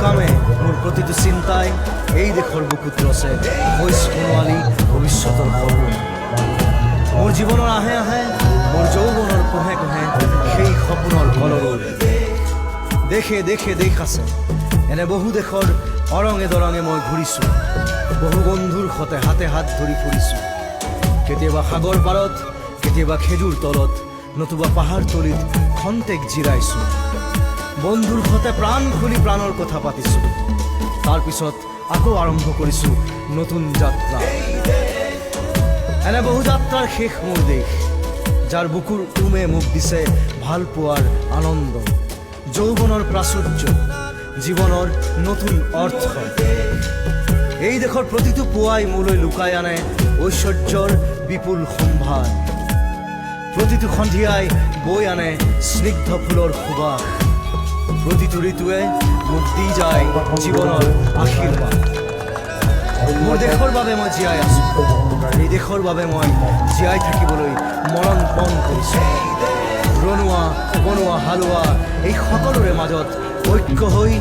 কামে মোৰ প্ৰতিটো চিন্তাই এই দেশৰ বুকুত ৰচে হৈ সোণোৱালী ভৱিষ্যতৰ সপোন মোৰ জীৱনৰ আহে আহে মোৰ যৌৱনৰ কোহে কোহে সেই সপোনৰ কলৰৱ দেশে দেশে দেশ আছে এনে বহু দেশৰ অৰঙে দৰঙে মই ঘূৰিছোঁ বহু বন্ধুৰ সতে হাতে হাত ধৰি ফুৰিছোঁ কেতিয়াবা সাগৰ পাৰত কেতিয়াবা খেজুৰ তলত নতুবা পাহাৰ তলিত খন্তেক জিৰাইছোঁ বন্ধুৰ সতে প্ৰাণ খুলি প্ৰাণৰ কথা পাতিছোঁ তাৰপিছত আকৌ আৰম্ভ কৰিছোঁ নতুন যাত্ৰা এনে বহু যাত্ৰাৰ শেষ মোৰ দেশ যাৰ বুকুৰ উমে মোক দিছে ভাল পোৱাৰ আনন্দ যৌৱনৰ প্ৰাচুৰ্য জীৱনৰ নতুন অৰ্থ এই দেশৰ প্ৰতিটো পুৱাই মোলৈ লুকাই আনে ঐশ্বৰ্যৰ বিপুল সম্ভাৰ প্ৰতিটো সন্ধিয়াই বৈ আনে স্নিগ্ধ ফুলৰ সুবাস প্ৰতিটো ঋতুৱে মোক দি যায় জীৱনৰ আশীৰ্বাদ মোৰ দেশৰ বাবে মই জীয়াই আছোঁ এই দেশৰ বাবে মই জীয়াই থাকিবলৈ মৰণ পণ কৰিছোঁ ৰনোৱা বনোৱা হালোৱা এই সকলোৰে মাজত ঐক্য হৈ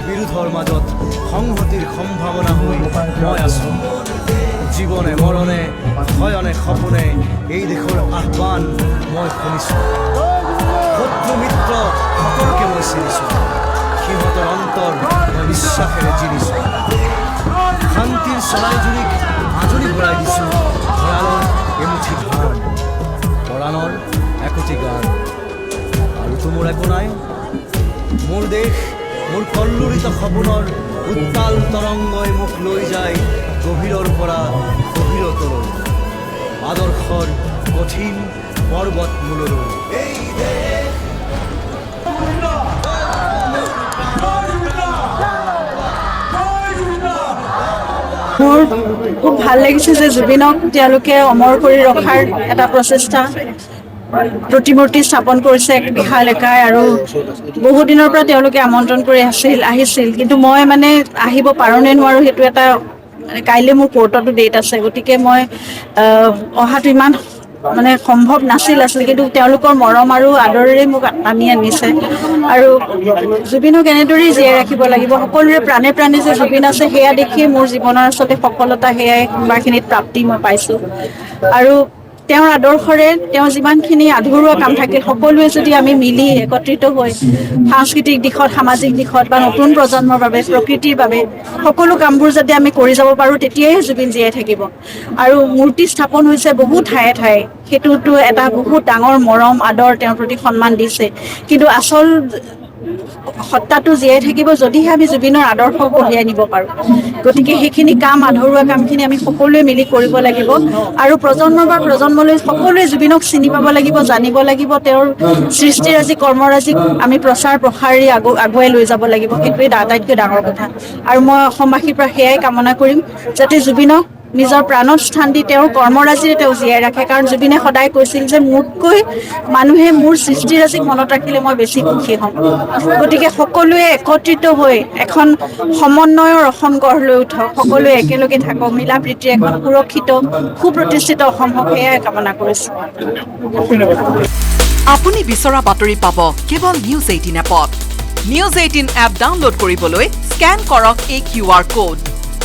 বিৰোধৰ মাজত সংহতিৰ সম্ভাৱনা হৈ মই আছোঁ জীৱনে মৰণে শয়নে সপোনে এই দেশৰ আহ্বান মই শুনিছোঁ শত্ৰু মিত্ৰ সকলোকে মই চিনিছোঁ সিহঁতৰ অন্তৰ মই বিশ্বাসেৰে জিনিছোঁ শান্তিৰ চৰাইজুৰিক আজৰি ভৰাই দিছোঁ ভঁৰালৰ এমুঠি ধান পৰাণৰ একোটি গান আৰুতো মোৰ একো নাই মোৰ দেশ মোৰ কল্লোলিত সপোনৰ উত্তাল তৰংগই মোক লৈ যায় গভীৰৰ পৰা গভীৰতলৈ আদৰ্শৰ কঠিন পৰ্বত মূললৈ এই দেশ মোৰ খুব ভাল লাগিছে যে জুবিনক তেওঁলোকে অমৰ কৰি ৰখাৰ এটা প্ৰচেষ্টা প্ৰতিমূৰ্তি স্থাপন কৰিছে এক বিশাল একাই আৰু বহুদিনৰ পৰা তেওঁলোকে আমন্ত্ৰণ কৰি আহিছিল কিন্তু মই মানে আহিব পাৰোঁ নে নোৱাৰোঁ সেইটো এটা কাইলৈ মোৰ কোৰ্টতো ডেট আছে গতিকে মই অহাটো ইমান মানে সম্ভৱ নাছিল কিন্তু তেওঁলোকৰ মৰম আৰু আদৰেৰে মোক টানি আনিছে আৰু জুবিনক এনেদৰেই জীয়াই ৰাখিব লাগিব সকলোৰে প্ৰাণে প্ৰাণে যে জুবিন আছে সেয়া দেখিয়ে মোৰ জীৱনৰ আচলতে সফলতা সেয়াই কোনোবাখিনিত প্ৰাপ্তি মই পাইছোঁ আৰু তেওঁৰ আদৰ্শৰে তেওঁ যিমানখিনি আধৰুৱা কাম থাকে সকলোৱে যদি আমি মিলি একত্ৰিত হৈ সাংস্কৃতিক দিশত সামাজিক দিশত বা নতুন প্ৰজন্মৰ বাবে প্ৰকৃতিৰ বাবে সকলো কামবোৰ যদি আমি কৰি যাব পাৰোঁ তেতিয়াই জুবিন জীয়াই থাকিব আৰু মূৰ্তি স্থাপন হৈছে বহু ঠায়ে ঠায়ে সেইটোতো এটা বহুত ডাঙৰ মৰম আদৰ তেওঁৰ প্ৰতি সন্মান দিছে কিন্তু আচল সত্তাটো জীয়াই থাকিব যদিহে আমি জুবিনৰ আদৰ্শ কঢ়িয়াই নিব পাৰোঁ গতিকে সেইখিনি কাম আধৰুৱা কামখিনি আমি সকলোৱে মিলি কৰিব লাগিব আৰু প্ৰজন্মৰ পৰা প্ৰজন্মলৈ সকলোৱে জুবিনক চিনি পাব লাগিব জানিব লাগিব তেওঁৰ সৃষ্টিৰাজি কৰ্মৰাজিক আমি প্ৰচাৰ প্ৰসাৰী আগুৱাই লৈ যাব লাগিব সেইটোৱে আটাইতকৈ ডাঙৰ কথা আৰু মই অসমবাসীৰ পৰা সেয়াই কামনা কৰিম যাতে জুবিনক নিজৰ প্ৰাণত স্থান দি তেওঁৰ কৰ্মৰাজিৰে তেওঁ জীয়াই ৰাখে কাৰণ জুবিনে সদায় কৈছিল যে মোতকৈ মানুহে মোৰ সৃষ্টিৰাজিক মনত ৰাখিলে মই বেছি সুখী হ'ম গতিকে সকলোৱে একত্ৰিত হৈ এখন সমন্বয়ৰ অসম গঢ় লৈ উঠক সকলোৱে একেলগে থাকক মিলা প্ৰীতিৰে এখন সুৰক্ষিত সুপ্ৰতিষ্ঠিত অসম হওক সেয়াই কামনা কৰিছোঁ আপুনি বিচৰা বাতৰি পাব কেৱল নিউজ 18 এপত নিউজ 18 এপ ডাউনলোড কৰিবলৈ স্কেন কৰক এই QR কোড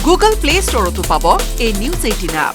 গুগল প্লে ষ্টৰতো পাব এই নিউজ 18 এপ